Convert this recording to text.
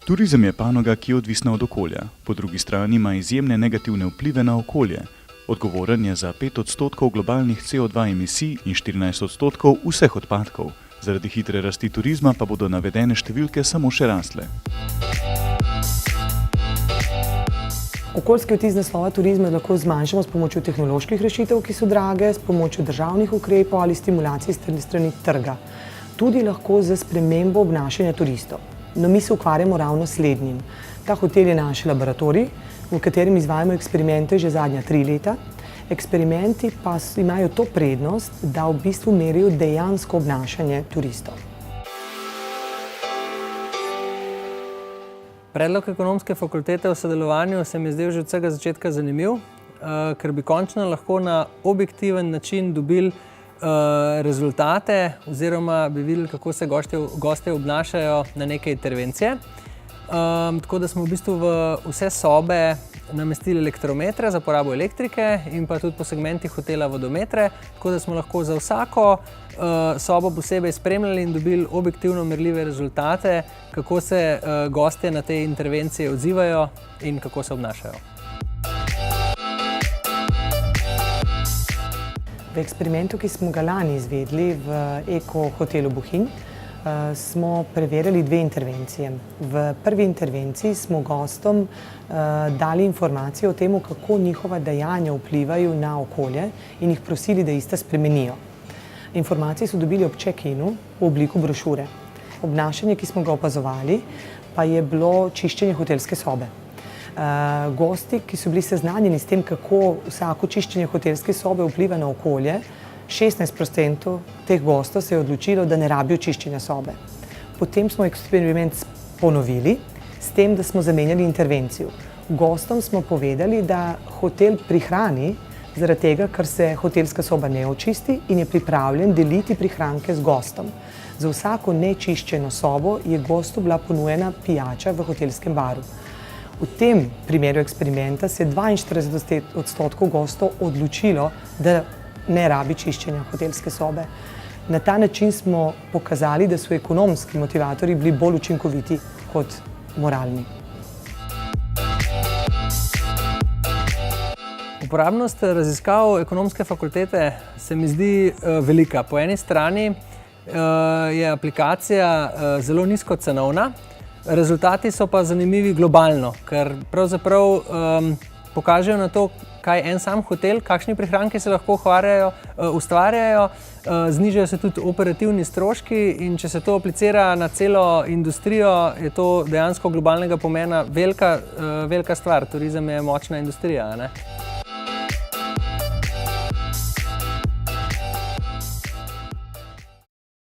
Turizem je panoga, ki je odvisna od okolja. Po drugi strani ima izjemne negativne vplive na okolje. Odgovoren je za 5% globalnih CO2 emisij in 14% vseh odpadkov. Zaradi hitre rasti turizma pa bodo navedene številke samo še rasle. Okoljski odtis naslova turizma lahko zmanjšamo s pomočjo tehnoloških rešitev, ki so drage, s pomočjo državnih ukrepov ali stimulacij s strani trga. Tudi lahko z spremembo obnašanja turistov. No, mi se ukvarjamo ravno s slednjim. Ta hotel je naš laboratorij, v katerem izvajamo eksperimente že zadnja 3 leta. Eksperimenti pa imajo to prednost, da v bistvu merijo dejansko obnašanje turistov. Predlog ekonomske fakultete v sodelovanju se mi je zdel že od vsega začetka zanimiv, ker bi končno lahko na objektiven način dobili rezultate oziroma bi videli, kako se gostje obnašajo na neke intervencije. Tako da smo v bistvu v vse sobe namestili elektrometre za porabo elektrike in pa tudi po segmentih hotela vodometre, tako da smo lahko za vsako sobo posebej spremljali in dobili objektivno merljive rezultate, kako se gostje na te intervencije odzivajo in kako se obnašajo. V eksperimentu, ki smo ga lani izvedli v Eko hotelu Bohinj, smo preverjali 2 intervencije. V prvi intervenciji smo gostom dali informacije o tem, kako njihova dejanja vplivajo na okolje in jih prosili, da ista spremenijo. Informacije so dobili ob check-inu v obliku brošure. Obnašanje, ki smo ga opazovali, pa je bilo čiščenje hotelske sobe. Gosti, ki so bili seznanjeni s tem, kako vsako čiščenje hotelske sobe vpliva na okolje, 16% teh gostov se je odločilo, da ne rabijo čiščenja sobe. Potem smo eksperiment ponovili s tem, da smo zamenjali intervencijo. Gostom smo povedali, da hotel prihrani zaradi tega, ker se hotelska soba ne očisti in je pripravljen deliti prihranke z gostom. Za vsako nečiščeno sobo je gostu bila ponujena pijača v hotelskem baru. V tem primeru eksperimenta se je 42% gostov odločilo, da ne rabi čiščenja hotelske sobe. Na ta način smo pokazali, da so ekonomski motivatorji bili bolj učinkoviti kot moralni. Uporabnost raziskav ekonomske fakultete se mi zdi velika. Po eni strani je aplikacija zelo nizkocenovna, rezultati so pa zanimivi globalno, ker pravzaprav pokažejo na to, kaj en sam hotel, kakšni prihranki se lahko ustvarjajo, znižajo se tudi operativni stroški in če se to aplicira na celo industrijo, je to dejansko globalnega pomena velika stvar. Turizem je močna industrija, ne?